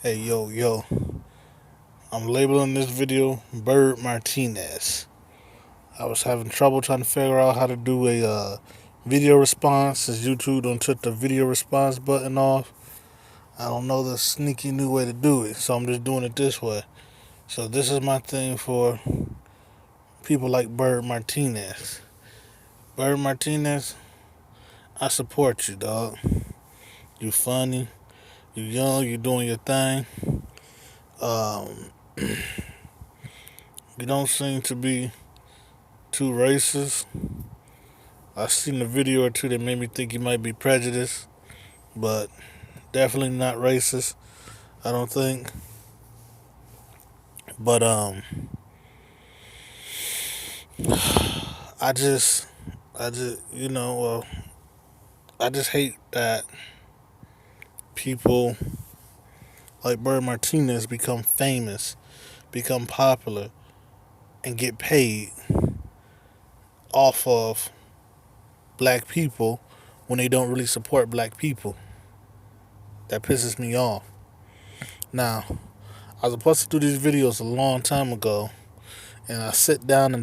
Hey, yo, I'm labeling this video Bird Martinez. I was having trouble trying to figure out how to do a video response since YouTube done took the video response button off. I don't know the sneaky new way to do it, so I'm just doing it this way. So this is my thing for people like Bird Martinez. Bird Martinez, I support you, dog. You funny, you young, you doing your thing. Um, you don't seem to be too racist. I seen a video or two that made me think you might be prejudiced, but definitely not racist. I don't think. But I just, I just hate that people like Bird Martinez become famous, become popular, and get paid off of black people when they don't really support black people. That pisses me off. Now, I was supposed to do these videos a long time ago, and I sit down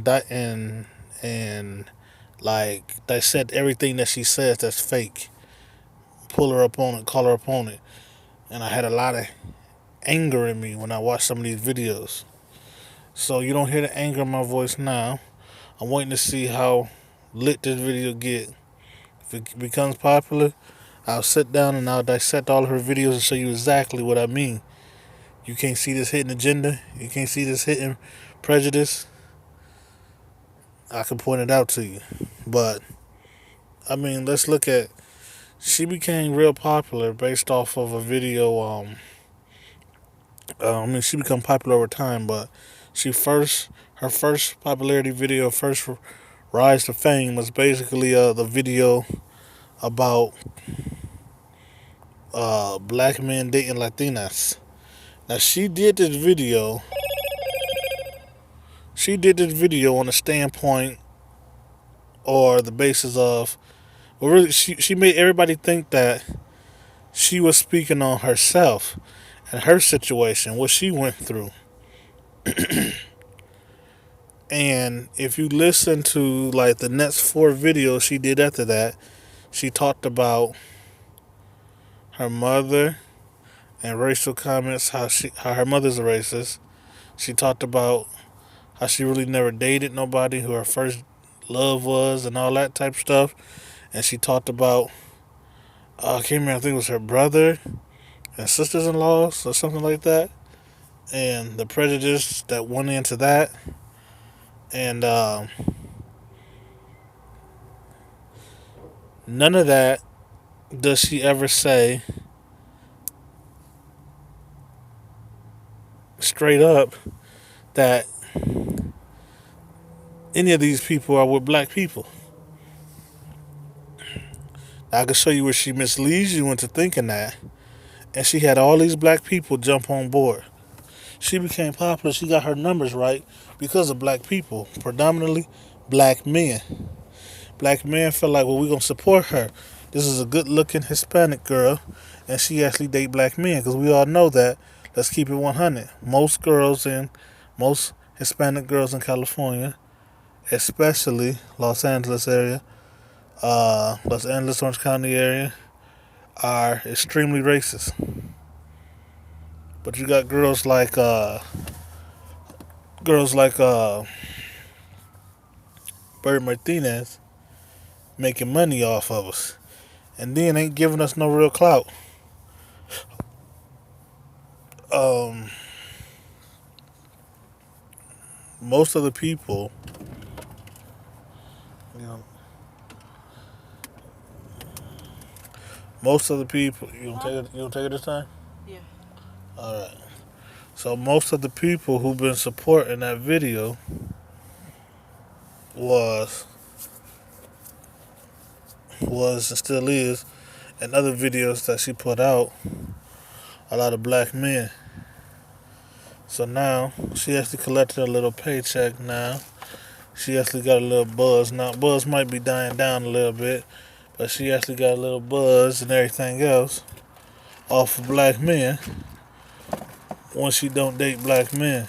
and like dissect everything that she says that's fake. Pull her up on it, call her up on it. And I had a lot of anger in me when I watched some of these videos. So you don't hear the anger in my voice now. I'm waiting to see how lit this video get. If it becomes popular, I'll sit down and I'll dissect all of her videos and show you exactly what I mean. You can't see this hitting agenda. You can't see this hitting prejudice. I can point it out to you. But I mean, let's look at. She became real popular based off of a video. She became popular over time, but her first popularity video, first rise to fame was basically the video about black men dating Latinas. Now she did this video on the standpoint or the basis of, well, really, she made everybody think that she was speaking on herself and her situation, what she went through. And if you listen to like the next four videos she did after that, she talked about her mother and racial comments, how her mother's a racist. She talked about how she really never dated nobody, who her first love was, and all that type of stuff. And she talked about I can't remember, I think it was her brother and sisters-in-laws or something like that, and the prejudice that went into that. And none of that does she ever say straight up that any of these people are with black people. I can show you where she misleads you into thinking that. And she had all these black people jump on board. She became popular. She got her numbers right because of black people, predominantly black men. Black men felt like, well, we're going to support her. This is a good looking Hispanic girl, and she actually date black men because we all know that. Let's keep it 100. Most Hispanic girls in California, especially Los Angeles area, Los Angeles, Orange County area, are extremely racist. But you got girls like Bird Martinez making money off of us, and then ain't giving us no real clout. Um, most of the people, you know, you don't take it. You don't take it this time. Yeah. All right. So most of the people who've been supporting that video was and still is, and other videos that she put out, a lot of black men. So now she actually collected a little paycheck now. She actually got a little buzz. Now buzz might be dying down a little bit, but she actually got a little buzz and everything else off of black men when she don't date black men.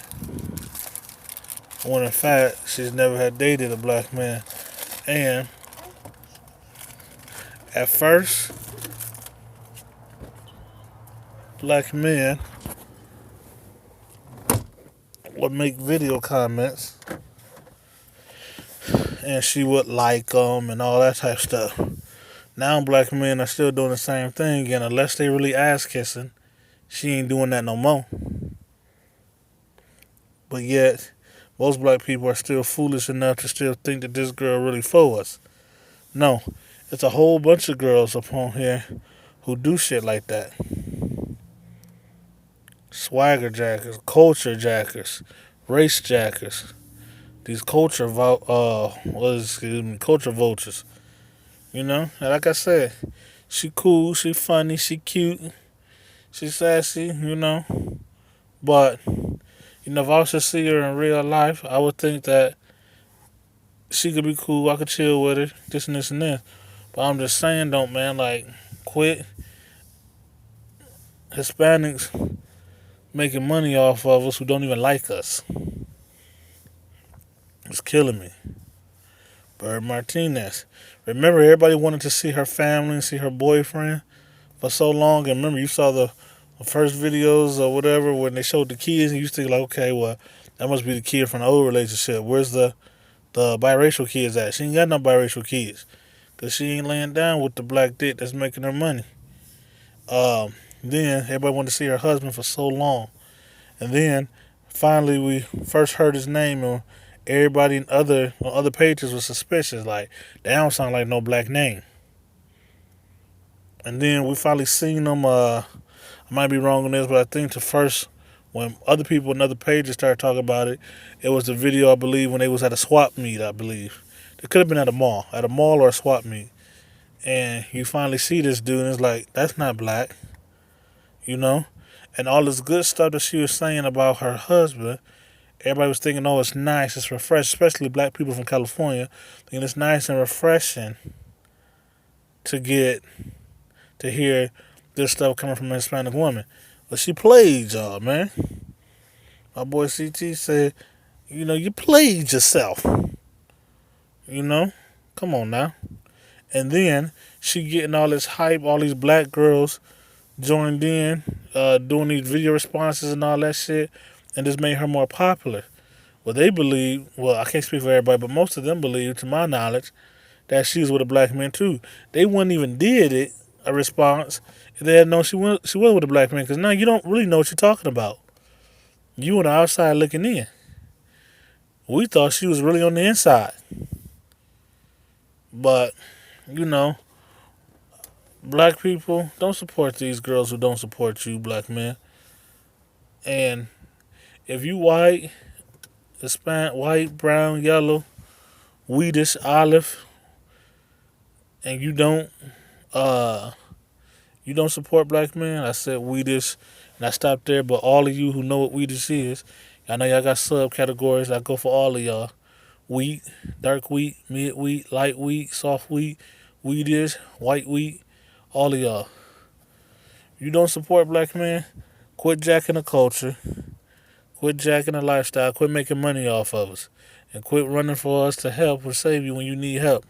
When in fact she's never had dated a black man. And at first, black men would make video comments and she would like them and all that type of stuff. Now black men are still doing the same thing, and unless they really ass kissing, she ain't doing that no more. But yet, most black people are still foolish enough to still think that this girl really for us. No, it's a whole bunch of girls up on here who do shit like that. Swagger jackers, culture jackers, race jackers. These culture vultures. You know, and like I said, she cool, she funny, she cute, she sassy. You know, but if I was to see her in real life, I would think that she could be cool. I could chill with her, this and this and this. But I'm just saying, don't man, like, quit Hispanics making money off of us who don't even like us. It's killing me. Bird Martinez. Remember, everybody wanted to see her family and see her boyfriend for so long. And remember, you saw the first videos or whatever when they showed the kids, and you think like, okay, well, that must be the kid from the old relationship. Where's the biracial kids at? She ain't got no biracial kids because she ain't laying down with the black dick that's making her money. Then everybody wanted to see her husband for so long, and then finally we first heard his name, and everybody on other pages was suspicious. Like, they don't sound like no black name. And then we finally seen him. I might be wrong on this, but I think the first when other people on other pages started talking about it, it was the video, I believe, when they was at a swap meet. I believe it could have been at a mall or a swap meet. And you finally see this dude, and it's like, that's not black, you know. And all this good stuff that she was saying about her husband, everybody was thinking, oh, it's nice, it's refreshing, especially black people from California, thinking it's nice and refreshing to hear this stuff coming from a Hispanic woman. But she played y'all, man. My boy CT said, you played yourself. You know? Come on now. And then she getting all this hype, all these black girls joined in, doing these video responses and all that shit, and this made her more popular. Well, they believe, well, I can't speak for everybody, but most of them believe, to my knowledge, that she was with a black man too. They wouldn't even did it, a response, if they had known she was with a black man, because now you don't really know what you're talking about. You on the outside looking in. We thought she was really on the inside. But, black people, don't support these girls who don't support you, black men. And if you white, Hispanic, white, brown, yellow, wheatish, olive, and you don't support black men, I said wheatish, and I stopped there. But all of you who know what wheatish is, I know y'all got subcategories. I go for all of y'all. Wheat, dark wheat, mid wheat, light wheat, soft wheat, wheatish, white wheat, all of y'all. You don't support black men, quit jacking the culture, quit jacking the lifestyle, quit making money off of us, and quit running for us to help or save you when you need help.